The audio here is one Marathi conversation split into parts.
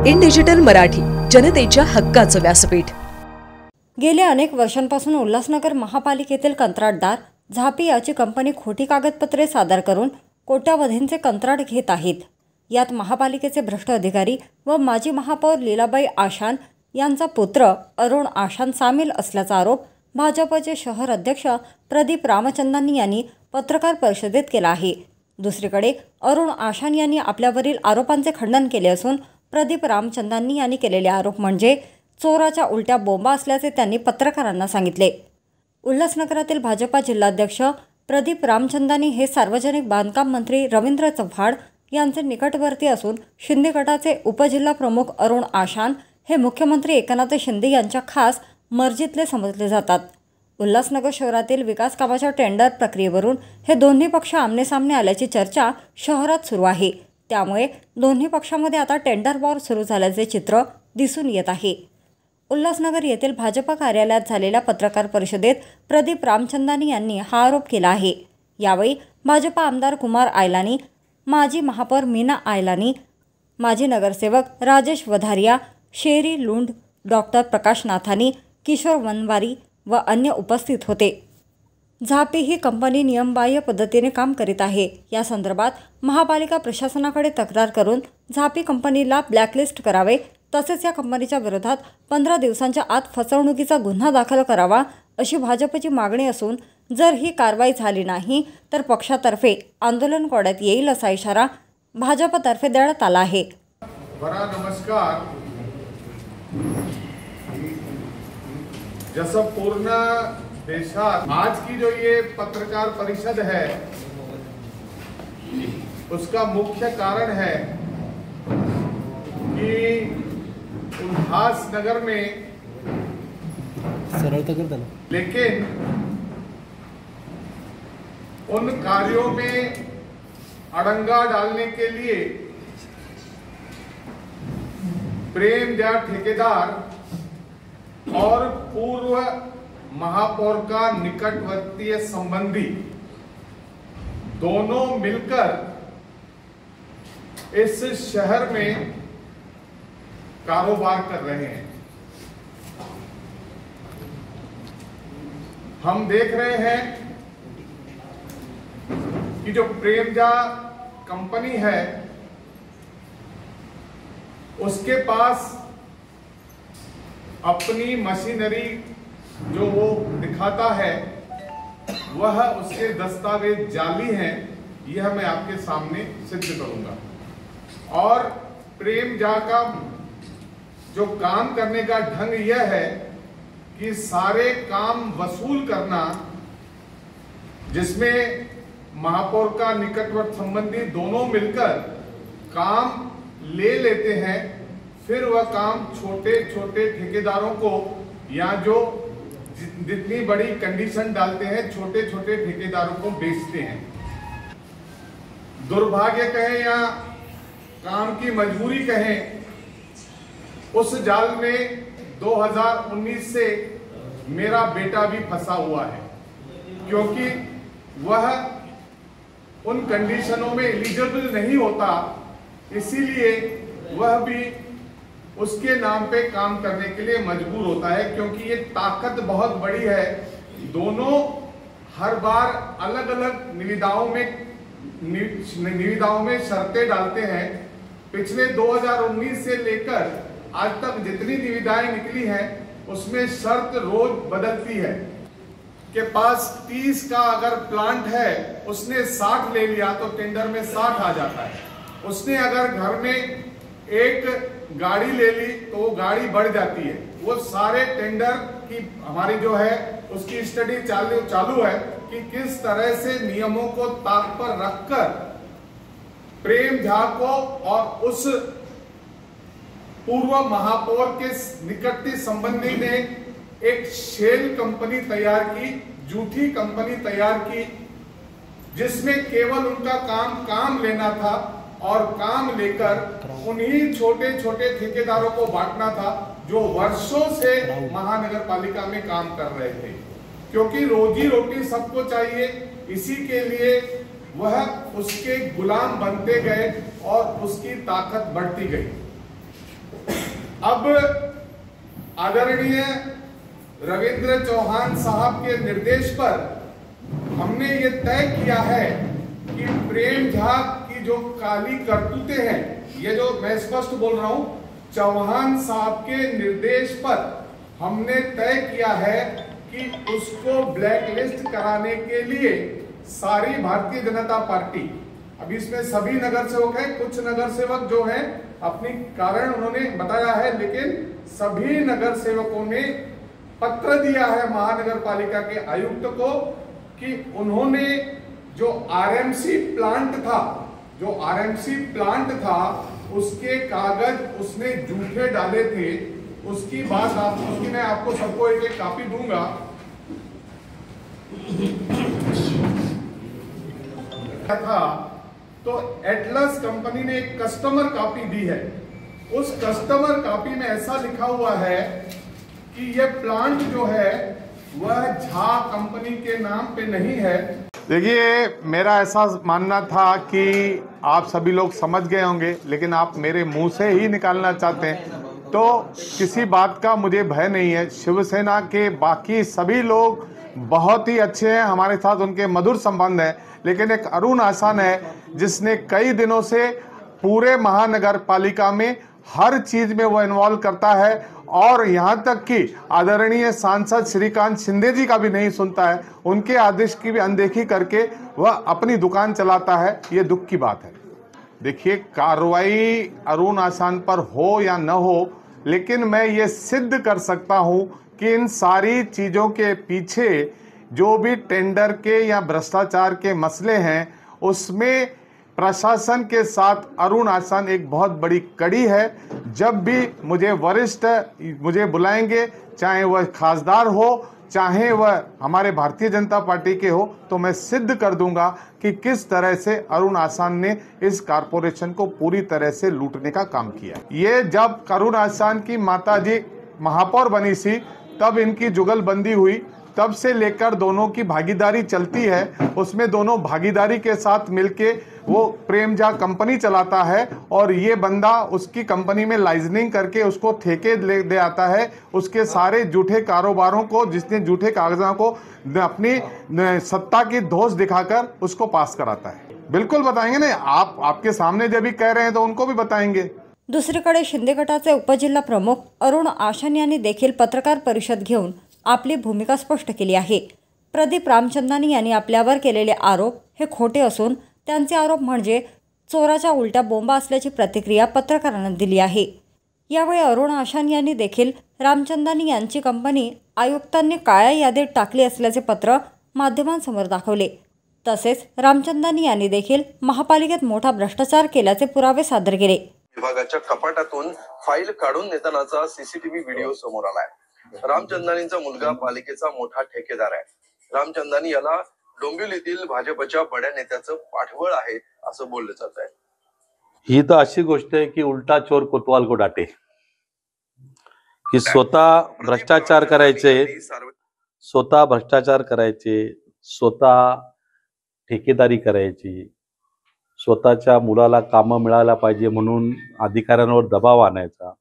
इन डिजिटल मराठी, जनतेच्या हक्काचं व्यासपीठ। गेल्या अनेक वर्षांपासून उल्हासनगर महापालिकेतील कंत्राटदार झापी याची कंपनी खोटी कागदपत्रे सादर करून कोट्यावधींचे कंत्राट घेत आहेत। यात महापालिकेचे भ्रष्ट अधिकारी व माजी महापौर लीलाबाई आशान यांचा पुत्र अरुण आशान सामील असल्याचा आरोप भाजपचे शहर अध्यक्ष प्रदीप रामचंदानी यांनी पत्रकार परिषदेत केला आहे। दुसरीकडे अरुण आशान यांनी आपल्यावरील आरोपांचे खंडन केले असून प्रदीप रामचंदानी यांनी केलेले आरोप म्हणजे चोराच्या उलट्या बोंबा असल्याचे त्यांनी पत्रकारांना सांगितले। उल्हासनगरातील भाजपा जिल्हाध्यक्ष प्रदीप रामचंदानी हे सार्वजनिक बांधकाम मंत्री रवींद्र चव्हाण यांचे निकटवर्ती असून शिंदे गटाचे उपजिल्हा प्रमुख अरुण आशान हे मुख्यमंत्री एकनाथ शिंदे यांच्या खास मर्जीतले समजले जातात। उल्हासनगर शहरातील विकास कामाच्या टेंडर प्रक्रियेवरून हे दोन्ही पक्ष आमनेसामने आल्याची चर्चा शहरात सुरू आहे। त्यामुळे दोन्ही पक्षांमध्ये आता टेंडर वॉर सुरू झाल्याचे चित्र दिसून येत आहे। उल्हासनगर येथील भाजपा कार्यालयात झालेल्या पत्रकार परिषदेत प्रदीप रामचंदानी यांनी हा आरोप केला आहे। यावेळी भाजपा आमदार कुमार आयलानी, माजी महापौर मीना आयलानी, माजी नगरसेवक राजेश वधारिया, शेरी लुंड, डॉक्टर प्रकाश नाथानी, किशोर वनवारी व अन्य उपस्थित होते। झापी ही कंपनी नियमबाह्य पद्धतीने काम करीत आहे। या संदर्भात महापालिका प्रशासनाकडे तक्रार करून झापी कंपनीला ब्लॅकलिस्ट करावे, तसेच या कंपनीच्या विरोधात 15 दिवसांच्या आत फसवणुकीचा गुन्हा दाखल करावा अशी भाजपची मागणी असून जर ही कारवाई झाली नाही तर पक्षातर्फे आंदोलन करण्यात येईल असा इशारा भाजपतर्फे देण्यात आला आहे। बड़ा नमस्कार। जैसा पूर्ण देशात आज की जो ये पत्रकार परिषद है उसका मुख्य कारण है कि उल्हासनगर में लेकिन उन कार्यों में अड़ंगा डालने के लिए प्रेम दया ठेकेदार और पूर्व महापौर का निकटवर्तीय संबंधी दोनों मिलकर इस शहर में कारोबार कर रहे हैं। हम देख रहे हैं कि जो प्रेमजा कंपनी है उसके पास अपनी मशीनरी जो वो दिखाता है वह उसके दस्तावेज जाली हैं, यह मैं आपके सामने सिद्ध करूंगा। और प्रेमजा का जो काम करने का ढंग यह है कि सारे काम वसूल करना, जिसमें महापौर का निकटवर्ती संबंधी दोनों मिलकर काम ले लेते हैं, फिर वह काम छोटे छोटे ठेकेदारों को या जो जितनी बड़ी कंडीशन डालते हैं छोटे छोटे ठेकेदारों को बेचते हैं। दुर्भाग्य कहें या काम की मजबूरी कहें, उस जाल में 2019 से मेरा बेटा भी फंसा हुआ है, क्योंकि वह उन कंडीशनों में एलिजिबल नहीं होता, इसीलिए वह भी उसके नाम पे काम करने के लिए मजबूर होता है। क्योंकि ये ताकत बहुत बड़ी है, दोनों हर बार अलग अलग निविदाओं में शर्तें डालते हैं। पिछले 2019 से लेकर आज तक जितनी निविदाएं निकली हैं उसमें शर्त रोज बदलती है। के पास 30 का अगर प्लांट है, उसने 60 ले लिया तो टेंडर में 60 आ जाता है। उसने अगर घर में एक गाड़ी ले ली तो वो गाड़ी बढ़ जाती है। वो सारे टेंडर की हमारी जो है उसकी स्टडी चालू है कि किस तरह से नियमों को ताक पर रखकर प्रेम झा को और उस पूर्व महापौर के निकटवर्ती संबंधी ने एक शेल कंपनी तैयार की, झूठी कंपनी तैयार की, जिसमें केवल उनका काम लेना था और काम लेकर उन्हीं छोटे छोटे ठेकेदारों को बांटना था जो वर्षों से महानगर पालिका में काम कर रहे थे। क्योंकि रोजी रोटी सबको चाहिए, इसी के लिए वह उसके गुलाम बनते गए और उसकी ताकत बढ़ती गई। अब आदरणीय रविंद्र चौहान साहब के निर्देश पर हमने ये तय किया है कि प्रेम झा की जो काली करतूतें हैं, ये जो मैं स्पष्ट बोल रहा हूं, चौहान साहब के निर्देश पर हमने तय किया है कि उसको ब्लैकलिस्ट कराने के लिए सारी भारतीय जनता पार्टी, अभी इसमें सभी नगर सेवक हैं, कुछ नगर सेवक जो हैं अपनी कारण उन्होंने बताया है, लेकिन सभी नगर सेवकों ने पत्र दिया है महानगर पालिका के आयुक्त को कि उन्होंने जो आरएमसी प्लांट था उसके कागज उसने झूठे डाले थे। उसकी मैं आपको सबको एक एक कॉपी दूंगा। था तो एटलस कंपनी ने एक कस्टमर कॉपी दी है। उस कस्टमर कॉपी में ऐसा लिखा हुआ है कि यह प्लांट जो है वह झा कंपनी के नाम पे नहीं है। देखिए, मेरा ऐसा मानना था कि आप सभी लोग समझ गए होंगे, लेकिन आप मेरे मुंह से ही निकालना चाहते हैं, तो किसी बात का मुझे भय नहीं है। शिवसेना के बाकी सभी लोग बहुत ही अच्छे हैं, हमारे साथ उनके मधुर संबंध हैं, लेकिन एक अरुण आसान है जिसने कई दिनों से पूरे महानगर पालिका में हर चीज में वो इन्वॉल्व करता है, और यहाँ तक कि आदरणीय सांसद श्रीकांत शिंदे जी का भी नहीं सुनता है, उनके आदेश की भी अनदेखी करके वह अपनी दुकान चलाता है। ये दुख की बात है। देखिए, कार्रवाई अरुण आसान पर हो या न हो, लेकिन मैं ये सिद्ध कर सकता हूं कि इन सारी चीजों के पीछे जो भी टेंडर के या भ्रष्टाचार के मसले हैं, उसमें प्रशासन के साथ अरुण आसान एक बहुत बड़ी कड़ी है। जब भी मुझे वरिष्ठ मुझे बुलाएंगे, चाहे वह खासदार हो, चाहे वह हमारे भारतीय जनता पार्टी के हो, तो मैं सिद्ध कर दूंगा कि किस तरह से अरुण आसान ने इस कारपोरेशन को पूरी तरह से लूटने का काम किया। ये जब अरुण आसान की माताजी महापौर बनी थी, तब इनकी जुगलबंदी हुई, तब से लेकर दोनों की भागीदारी चलती है। उसमें दोनों भागीदारी के साथ मिलके वो प्रेम झा कंपनी चलाता है, और ये बंदा उसकी कंपनी में लाइजनिंग करके उसको ठेके दे आता है। उसके सारे झूठे कारोबारों को, जिसने झूठे कागजों को अपनी सत्ता की धौंस दिखाकर उसको पास कराता है। बिल्कुल बताएंगे ना, आपके सामने जब भी कह रहे हैं तो उनको भी बताएंगे। दुसरीकडे शिंदे गटाचे उपजिल्हा प्रमुख अरुण आशान यांनी देखील पत्रकार परिषद घेऊन आपली भूमिका स्पष्ट केली आहे। प्रदीप रामचंदानी यांनी आपल्यावर केलेले आरोप हे खोटे असून त्यांचे आरोप म्हणजे चोराच्या उलट्या बोंबा असल्याची प्रतिक्रिया पत्रकारांना दिली आहे। यावेळी अरुण आशान यांनी देखील रामचंदानी यांची कंपनी आयुक्तांनी काळ्या यादीत टाकली असल्याचे पत्र माध्यमांसमोर दाखवले। तसेच रामचंदानी यांनी देखील महापालिकेत मोठा भ्रष्टाचार केल्याचे पुरावे सादर केले। विभागाच्या कपाटातून फाईल काढून नेतानाचा सीसीटीव्ही व्हिडिओ समोर आलाय। रामचंदानींचा मुलगा पालिकेचा मोठा ठेकेदार आहे। रामचंदानी याला डोंबिवलीतील भाजपच्या बड्या नेत्याचं पाठबळ आहे असं बोललं जात आहे। ही तर अशी गोष्ट आहे की उलटा चोर कोतवाल को डाटे, की स्वतः भ्रष्टाचार करायचे, स्वतः ठेकेदारी करायची, स्वतःच्या मुलाला कामं मिळायला पाहिजे म्हणून अधिकाऱ्यांवर दबाव आणायचा,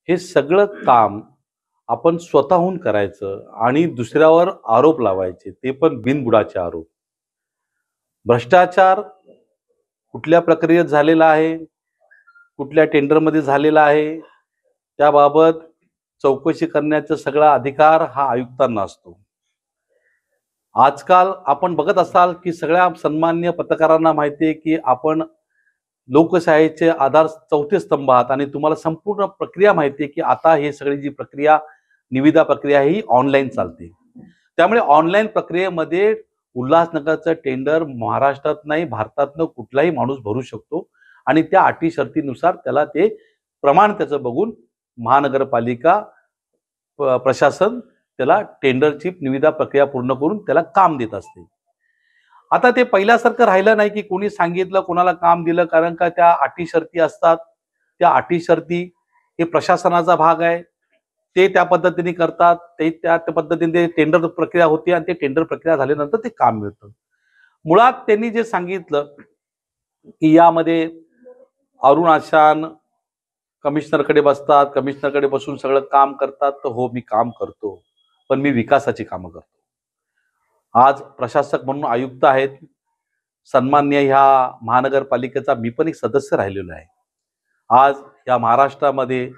हे सगळं काम आपण स्वतःहून करायचं आणि दुसऱ्यावर आरोप लावायचे, ते पण बिनबुडाचे आरोप। भ्रष्टाचार कुठल्या प्रक्रियेत झालेला आहे, कुठल्या टेंडरमध्ये झालेला आहे, त्याबाबत चौकशी करण्याचा सगळा अधिकार हा आयुक्तांना असतो। आजकाल आपण बघत असाल की सगळ्या सन्माननीय पत्रकारांना माहिती आहे की आपण लोकशाहीचे आधार चौथे स्तंभ आहात आणि तुम्हाला संपूर्ण प्रक्रिया माहिती आहे की आता हे सगळी जी प्रक्रिया, निविदा प्रक्रिया ही ऑनलाईन चालते। त्यामुळे ऑनलाईन प्रक्रियेमध्ये उल्हासनगरचं टेंडर महाराष्ट्रात नाही, भारतातनं कुठलाही माणूस भरू शकतो आणि त्या अटी शर्तीनुसार त्याला ते प्रमाण त्याचं बघून महानगरपालिका प्रशासन त्याला टेंडरची निविदा प्रक्रिया पूर्ण करून त्याला काम देत असते। आता ते पहिल्यासारखं राहिलं नाही की कोणी सांगितलं कोणाला काम दिलं, कारण का त्या अटी शर्ती असतात। त्या अटी शर्ती हे प्रशासनाचा भाग आहे, ते त्या पद्धतीने करतात, ते त्या पद्धतीने टेंडर प्रक्रिया होती आणि ते टेंडर प्रक्रिया झाल्यानंतर ते काम मिळतं। मुळात त्यांनी जे सांगितलं की यामध्ये अरुण आशान कमिशनरकडे बसतात, कमिशनरकडे बसून सगळं काम करतात, तर हो मी काम करतो, पण मी विकासाची कामं करतो. आज प्रशासक म्हणून आयुक्त आहेत, सन्मान्य ह्या महानगरपालिकेचा मी पण एक सदस्य राहिलेलो आहे. आज या महाराष्ट्रामध्ये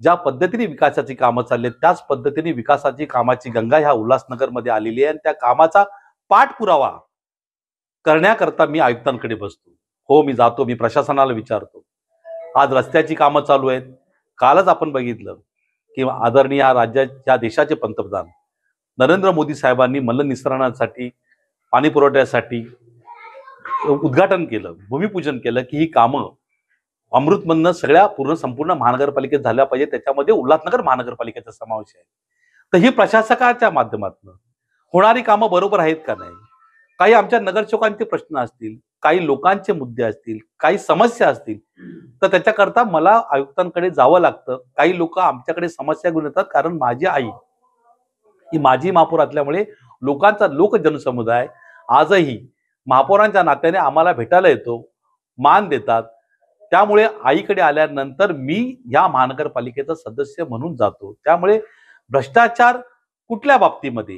ज्या पद्धतीने विकासाची कामं चालली आहेत त्याच पद्धतीने विकासाची कामाची गंगा ह्या उल्हासनगरमध्ये आलेली आहे आणि त्या कामाचा पाठपुरावा करण्याकरता मी आयुक्तांकडे बसतो. हो मी जातो, मी प्रशासनाला विचारतो. आज रस्त्याची कामं चालू आहेत. कालच आपण बघितलं की आदरणीय राज्याच्या देशाचे पंतप्रधान नरेंद्र मोदी साहेबांनी मलनिस्सरणासाठी पाणी पुरवठ्यासाठी उद्घाटन केलं, भूमिपूजन केलं की ही कामं अमृतमधनं सगळ्या संपूर्ण महानगरपालिकेत झाल्या पाहिजे, त्याच्यामध्ये उल्हासनगर महानगरपालिकेचा समावेश आहे. तर ही प्रशासकाच्या माध्यमातून होणारी कामं बरोबर आहेत का नाही, काही आमच्या नगरसेवकांचे प्रश्न असतील, काही लोकांचे मुद्दे असतील, काही समस्या असतील, तर त्याच्याकरता मला आयुक्तांकडे जावं लागतं. काही लोक आमच्याकडे समस्या घेऊन येतात, कारण माझी आई ही माजी महापौर असल्यामुळे लोकांचा लोकजनसमुदाय आजही महापौरांच्या नात्याने आम्हाला भेटायला येतो, मान देतात. त्यामुळे आईकडे आल्यानंतर मी या महानगरपालिकेचा सदस्य म्हणून जातो. त्यामुळे भ्रष्टाचार कुठल्या बाबतीमध्ये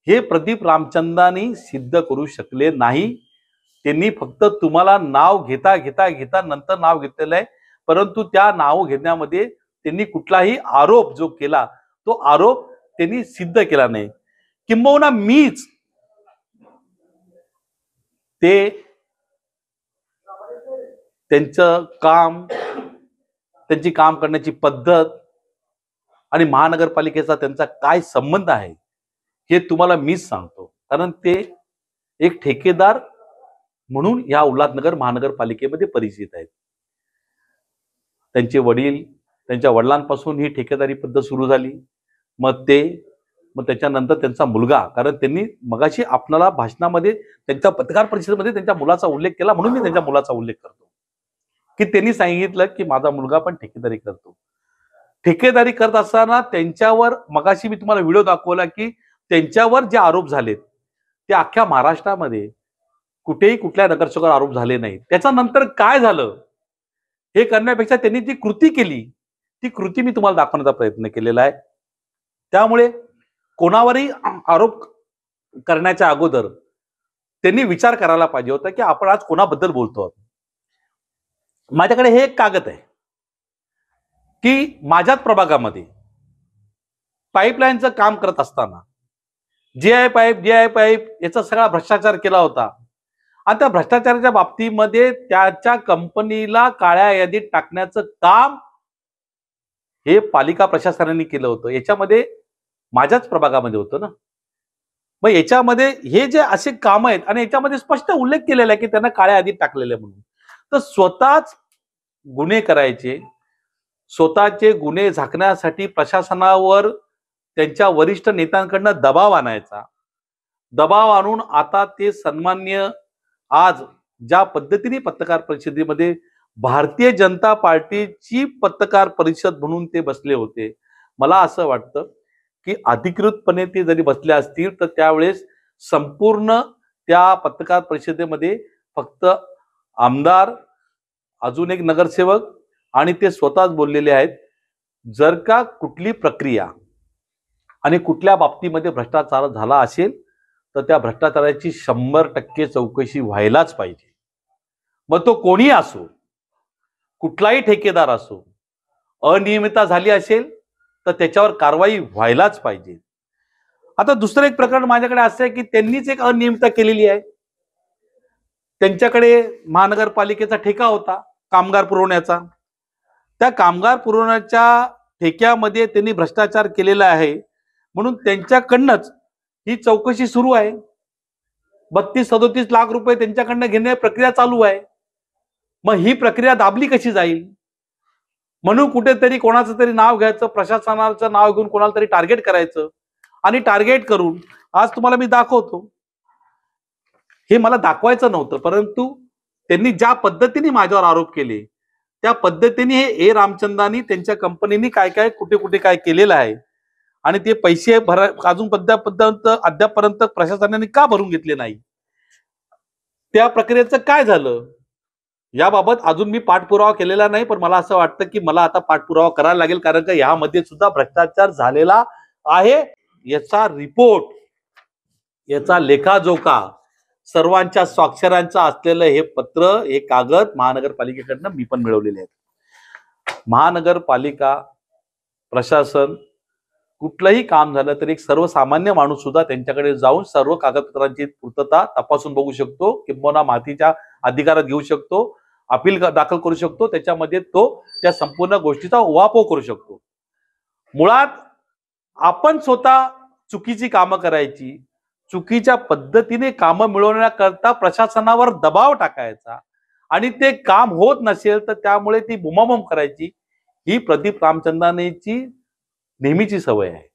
हे प्रदीप रामचंदानी सिद्ध करू शकले नाही. त्यांनी फक्त तुम्हाला नाव घेता घेता घेता नंतर नाव घेतलेलं आहे, परंतु त्या नाव घेण्यामध्ये त्यांनी कुठलाही आरोप जो केला तो आरोप त्यांनी सिद्ध केला नाही. किंबहुना मीच ते त्यांचं काम, त्यांची काम करण्याची पद्धत आणि महानगरपालिकेचा त्यांचा काय संबंध आहे हे तुम्हाला मीच सांगतो. कारण ते एक ठेकेदार म्हणून या उल्हासनगर महानगरपालिकेमध्ये परिचित आहेत. त्यांचे वडील, त्यांच्या वडिलांपासून ही ठेकेदारी पद्धत सुरू झाली, मग त्याच्यानंतर त्यांचा मुलगा, कारण त्यांनी मगाशी आपल्याला भाषणामध्ये त्यांच्या पत्रकार परिषदेमध्ये त्यांच्या मुलाचा उल्लेख केला, म्हणून मी त्यांच्या मुलाचा उल्लेख करतो की त्यांनी सांगितलं की माझा मुलगा पण ठेकेदारी करतो. ठेकेदारी करत असताना त्यांच्यावर मगाशी मी तुम्हाला व्हिडिओ दाखवला की त्यांच्यावर जे आरोप झालेत ते अख्ख्या महाराष्ट्रामध्ये कुठेही कुठल्या नगरसेवकावर आरोप झाले नाही. त्याच्यानंतर काय झालं हे करण्यापेक्षा त्यांनी जी कृती केली ती कृती मी तुम्हाला दाखवण्याचा प्रयत्न केलेला आहे. त्यामुळे कोणावरही आरोप करण्याच्या अगोदर त्यांनी विचार करायला पाहिजे होता की आपण आज कोणाबद्दल बोलतो. माझ्याकडे हे एक कागद आहे की माझ्याच प्रभागामध्ये पाईपलाईनचं काम करत असताना जीआय पाईप याचा सगळा भ्रष्टाचार केला होता आणि त्या भ्रष्टाचाराच्या बाबतीमध्ये त्याच्या कंपनीला काळ्या यादीत टाकण्याचं काम हे पालिका प्रशासनाने केलं होतं. याच्यामध्ये माझ्याच प्रभागामध्ये होतं ना. मग याच्यामध्ये हे जे असे काम आहेत आणि याच्यामध्ये स्पष्ट उल्लेख केलेला आहे की त्यांना काळ्या यादीत टाकलेले म्हणून. तर स्वतःच गुन्हे करायचे, स्वतःचे गुन्हे झाकण्यासाठी प्रशासनावर त्यांच्या वरिष्ठ नेत्यांकडनं दबाव आणायचा, दबाव आणून आता ते सन्मान्य आज ज्या पद्धतीने पत्रकार परिषदेमध्ये भारतीय जनता पार्टीची पत्रकार परिषद म्हणून ते बसले होते, मला असं वाटतं की अधिकृतपणे ते जरी बसले असतील तर त्यावेळेस संपूर्ण त्या पत्रकार परिषदेमध्ये फक्त आमदार, अजून एक नगरसेवक आणि ते स्वतःच बोललेले आहेत, जर का कुठली प्रक्रिया आणि कुठल्या बाबतीमध्ये भ्रष्टाचार झाला असेल तर त्या भ्रष्टाचाराची 100% चौकशी व्हायलाच पाहिजे. मग तो कोणी असो, कुठलाही ठेकेदार असो, अनियमितता झाली असेल तर त्याच्यावर कारवाई व्हायलाच पाहिजे. आता दुसरं एक प्रकरण माझ्याकडे असं आहे की त्यांनीच एक अनियमितता केलेली आहे. त्यांच्याकडे महानगरपालिकेचा ठेका होता कामगार पुरवण्याचा. त्या कामगार पुरवण्याच्या ठेक्यामध्ये त्यांनी भ्रष्टाचार केलेला आहे म्हणून त्यांच्याकडनंच ही चौकशी सुरू आहे. 32-37 लाख रुपये त्यांच्याकडनं घेण्याची प्रक्रिया चालू आहे. मग ही प्रक्रिया दाबली कशी जाईल म्हणून कुठेतरी कोणाचं तरी नाव घ्यायचं, प्रशासनाचं नाव घेऊन कोणाला तरी टार्गेट करायचं आणि टार्गेट करून आज तुम्हाला मी दाखवतो. हे मला दाखवायचं नव्हतं, परंतु त्यांनी ज्या पद्धतीने माझ्यावर आरोप केले त्या पद्धतीने हे रामचंदानी त्यांच्या कंपनीने काय काय कुठे कुठे काय केलेलं आहे आणि ते पैसे अजून अद्यापर्यंत प्रशासनाने का भरून घेतले नाही. त्या प्रक्रियेचं काय झालं याबाबत अजून मी पाठपुरावा केलेला नाही, पण मला असं वाटतं की मला आता पाठपुरावा करायला लागेल, कारण की यामध्ये सुद्धा भ्रष्टाचार झालेला आहे. याचा रिपोर्ट, याचा लेखाजोखा, सर्वांच्या स्वाक्षरांचं असलेलं हे पत्र, हे कागद महानगरपालिकेकडनं मी पण मिळवलेले आहेत. महानगरपालिका प्रशासन कुठलंही काम झालं तरी एक सर्वसामान्य माणूस सुद्धा त्यांच्याकडे जाऊन सर्व कागदपत्रांची पूर्तता तपासून बघू शकतो, किंबहुना माहितीच्या अधिकारात घेऊ शकतो, अपील दाखल करू शकतो, त्याच्यामध्ये तो त्या संपूर्ण गोष्टीचा उहापोह करू शकतो. मुळात आपण स्वतः चुकीची कामं करायची, चुकीच्या पद्धतीने कामं मिळवण्याकरता प्रशासनावर दबाव टाकायचा आणि ते काम होत नसेल तर त्यामुळे ती बुमाबुम करायची, ही प्रदीप रामचंदानीची नेहमीची सवय आहे.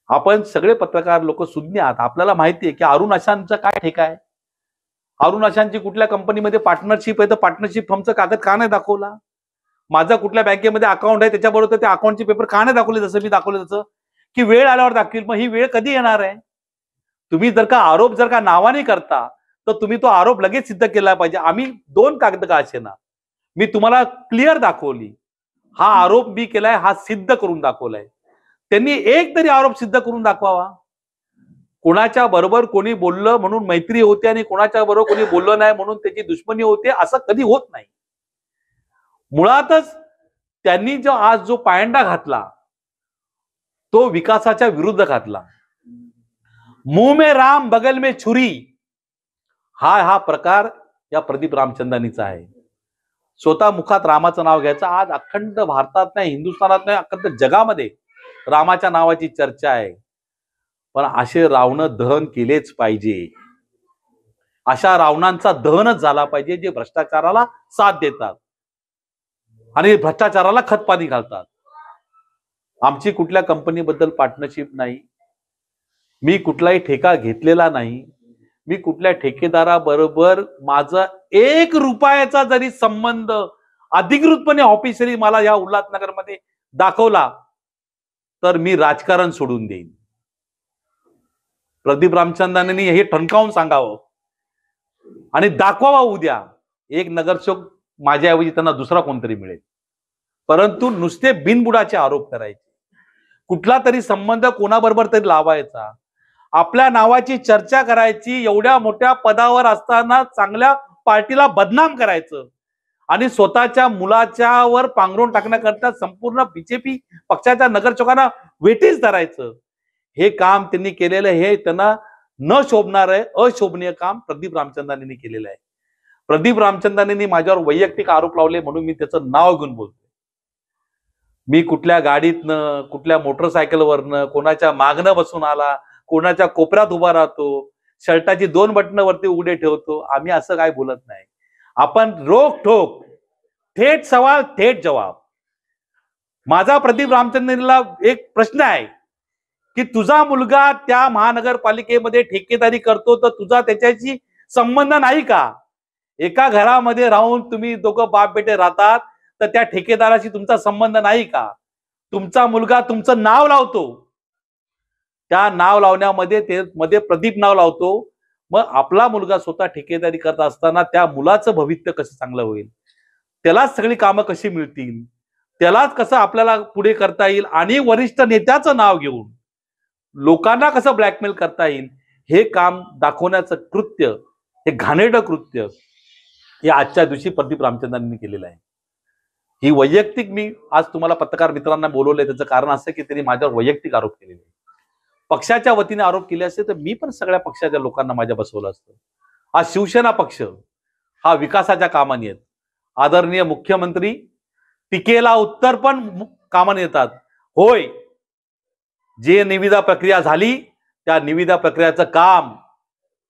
आपण सगळे पत्रकार लोक सुज्ञ आहात, आपल्याला माहिती आहे की अरुण आशांचा काय ठेका आहे. अरुण आशांची कुठल्या कंपनीमध्ये पार्टनरशिप आहे तर पार्टनरशिप फर्मचा कागद का नाही दाखवला. माझा कुठल्या बँकेमध्ये अकाउंट आहे त्याच्याबरोबर त्या अकाउंटचे पेपर का नाही दाखवले, जसं मी दाखवले तसं, की वेळ आल्यावर दाखवेल. मग ही वेळ कधी येणार आहे. तुम्ही जर का आरोप जर का नावाने करता तर तुम्ही तो आरोप लगेच सिद्ध केला पाहिजे. आम्ही 2 कागद का असे ना, मी तुम्हाला क्लिअर दाखवली, हा आरोप मी केलाय, हा सिद्ध करून दाखवलाय. त्यांनी एक तरी आरोप सिद्ध करून दाखवावा. कोणाच्या बरोबर कोणी बोललं म्हणून मैत्री होते आणि कोणाच्या बरोबर कोणी बोललं नाही म्हणून त्याची दुश्मनी होते, असं कधी होत नाही. मुळातच त्यांनी जो आज जो पायंडा घातला तो विकासाच्या विरुद्ध घातला. मुंह में राम बगल में छुरी, हा प्रकार या प्रदीप रामचंदानीचा आहे. स्वतः मुखात रामाचं नाव घ्यायचं. आज अखंड भारतात नाही, हिंदुस्थानात नाही, अखंड जगामध्ये रामाच्या नावाची चर्चा आहे. पण असे रावणं दहन केलेच पाहिजे. अशा रावणांचा दहनच झाला पाहिजे जे भ्रष्टाचाराला साथ देतात आणि भ्रष्टाचाराला खतपाणी घालतात. आमची कुठल्या कंपनीबद्दल पार्टनरशिप नाही, मी कुठलाही ठेका घेतलेला नाही, मी कुठल्या ठेकेदाराबरोबर माझा 1 रुपयाचा जरी संबंध अधिकृतपणे ऑफिशियली मला या उल्हासनगरमध्ये दाखवला तर मी राजकारण सोडून देईन. प्रदीप रामचंदानी हे ठणकावून सांगावं आणि दाखवावा. उद्या एक नगरसेवक माझ्याऐवजी त्यांना दुसरा कोणतरी मिळेल. परंतु नुसते बिनबुडाचे आरोप करायचे, कुठला तरी संबंध कोणाबरोबर तरी लावायचा, आपल्या नावाची चर्चा करायची, एवढ्या मोठ्या पदावर असताना चांगल्या पार्टीला बदनाम करायचं आणि स्वतःच्या मुलाच्यावर पांघरून टाकण्याकरता संपूर्ण बीजेपी पक्षाच्या नगरसेवकांना वेठीस धरायचं, हे काम त्यांनी केलेलं, हे त्यांना न शोभणार आहे, अशोभनीय काम प्रदीप रामचंदानींनी केलेलं आहे. प्रदीप रामचंदानींनी माझ्यावर वैयक्तिक आरोप लावले म्हणून मी त्याचं नाव घेऊन बोलतो. मी कुठल्या गाडीतनं, कुठल्या मोटरसायकलवरनं, कोणाच्या मागणं बसून आला, कोणाच्या कोपऱ्यात उभा राहतो, शर्टाची 2 बटणं वरती उघडे ठेवतो, आम्ही असं काय बोलत नाही. आपण रोख ठोक, थेट सवाल थेट जवाब. माझा प्रदीप रामचंदानीला एक प्रश्न आहे की तुझा मुलगा त्या महानगरपालिकेमध्ये ठेकेदारी करतो तर तुझा त्याच्याशी संबंध नाही का. एका घरामध्ये राहून तुम्ही दोघं बाप बेटे राहतात तर त्या ठेकेदाराशी तुमचा संबंध नाही का. तुमचा मुलगा तुमचं नाव लावतो, त्या नाव लावण्यामध्ये मध्ये प्रदीप नाव लावतो. मग आपला मुलगा स्वतः ठेकेदारी करत असताना त्या मुलाचं भविष्य कसं चांगलं होईल, त्यालाच सगळी कामं कशी मिळतील, त्यालाच कसं आपल्याला पुढे करता येईल आणि वरिष्ठ नेत्याचं नाव घेऊन लोकांना कसं ब्लॅकमेल करता येईल, हे काम दाखवण्याचं कृत्य, हे घाणेरडं कृत्य हे आजच्या दिवशी प्रदीप रामचंदानींनी केलेलं आहे. ही वैयक्तिक, मी आज तुम्हाला पत्रकार मित्रांना बोलवलंय त्याचं कारण असं की त्यांनी माझ्यावर वैयक्तिक आरोप केलेले. पक्षाच्या वतीने आरोप केले असते तर मी पण सगळ्या पक्षाच्या लोकांना माझ्या बसवलं असतं. हा शिवसेना पक्ष हा विकासाच्या कामाने येत. आदरणीय मुख्यमंत्री टीकेला उत्तर पण कामाने येतात. होय, जे निविदा प्रक्रिया झाली त्या निविदा प्रक्रियाचं काम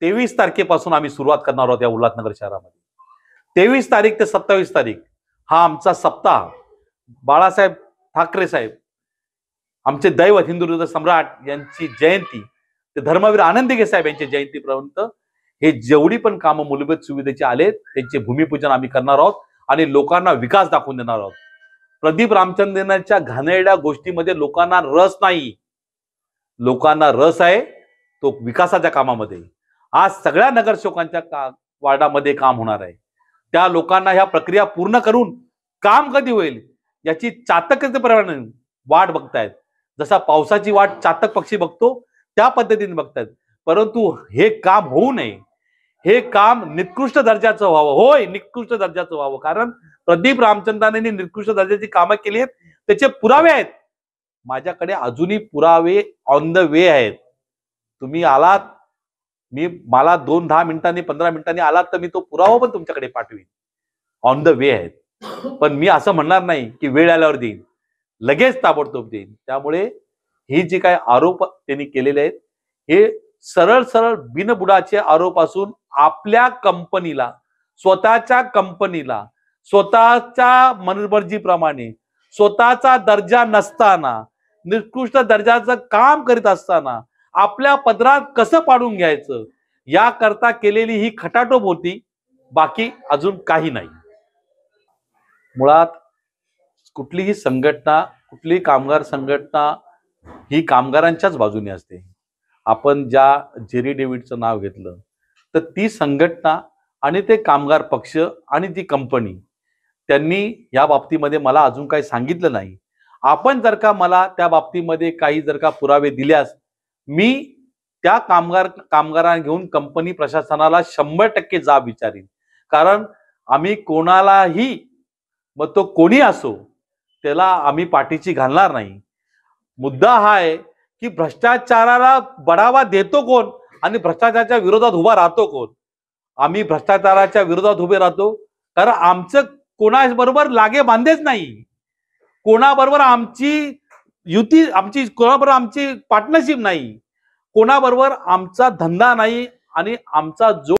23 तारखेपासून आम्ही सुरुवात करणार आहोत या उल्हासनगर शहरामध्ये. 23 तारीख ते 27 तारीख हा आमचा सप्ताह. बाळासाहेब ठाकरे साहेब, आमचे दैवत, हिंदू सम्राट यांची जयंती ते धर्मवीर आनंदीगे साहेब यांच्या जयंतीपर्यंत हे जेवढी पण कामं मूलभूत सुविधेचे आलेत त्यांचे भूमिपूजन आम्ही करणार आहोत आणि लोकांना विकास दाखवून देणार आहोत. प्रदीप रामचंदानींच्या घाणेरड्या गोष्टीमध्ये लोकांना रस नाही. लोकांना रस आहे तो विकासाच्या कामामध्ये. आज सगळ्या नगरसेवकांच्या वार्डामध्ये काम होणार आहे, त्या लोकांना ह्या प्रक्रिया पूर्ण करून काम कधी होईल याची चातकतेप्रमाणे वाट बघतायत. जसा पावसाची वाट चातक पक्षी बघतो त्या पद्धतीने बघतायत. परंतु हे काम होऊ नये, हे काम निकृष्ट दर्जाचं व्हावं. होय, निकृष्ट दर्जाचं व्हावं, कारण प्रदीप रामचंदानी निकृष्ट दर्जाची कामं केली आहेत, त्याचे पुरावे आहेत. माझ्याकडे अजूनही पुरावे ऑन द वे आहेत. तुम्ही आलात, मला 2-10 मिनिटांनी 15 मिनिटांनी आलात तर मी तो पुरावा पण तुमच्याकडे पाठवीन. ऑन द वे आहेत. पण मी असं म्हणणार नाही की वेळ आल्यावर देईन, लगेच ताबडतोब देईन. त्यामुळे हे जे काय आरोप त्यांनी केलेले आहेत हे सरळ सरळ बिनबुडाचे आरोप असून आपल्या कंपनीला, स्वतःच्या कंपनीला, स्वतःच्या मनमर्जीप्रमाणे, स्वतःचा दर्जा नसताना, निकृष्ट दर्जाचं काम करीत असताना आपल्या पदरात कसं पाडून घ्यायचं याकरता केलेली ही खटाटोप होती, बाकी अजून काही नाही. मुळात कुठलीही संघटना, कुठलीही कामगार संघटना ही कामगारांच्याच बाजूने असते. आपण ज्या जेरी डेव्हिडचं नाव घेतलं तर ती संघटना आणि ते कामगार पक्ष आणि ती कंपनी त्यांनी या बाबतीमध्ये मला अजून काही सांगितलं नाही. आपण जर का मला त्या बाबतीमध्ये काही जर का पुरावे दिल्यास मी त्या कामगारांना घेऊन कंपनी प्रशासनाला 100% जाब विचारीन. कारण आम्ही कोणालाही, मग तो कोणी असो, त्याला आम्ही पाठीची घालणार नाही. मुद्दा हा आहे की भ्रष्टाचाराला बढावा देतो कोण आणि भ्रष्टाचाराच्या विरोधात उभा राहतो कोण. आम्ही भ्रष्टाचाराच्या विरोधात उभे राहतो कारण आमचं कोणाबरोबर लागे बांधेच नाही, कोणाबरोबर आमची युती, कोणाबरोबर आमची पार्टनरशिप नाही, कोणाबरोबर आमचा धंदा नाही आणि आमचा जो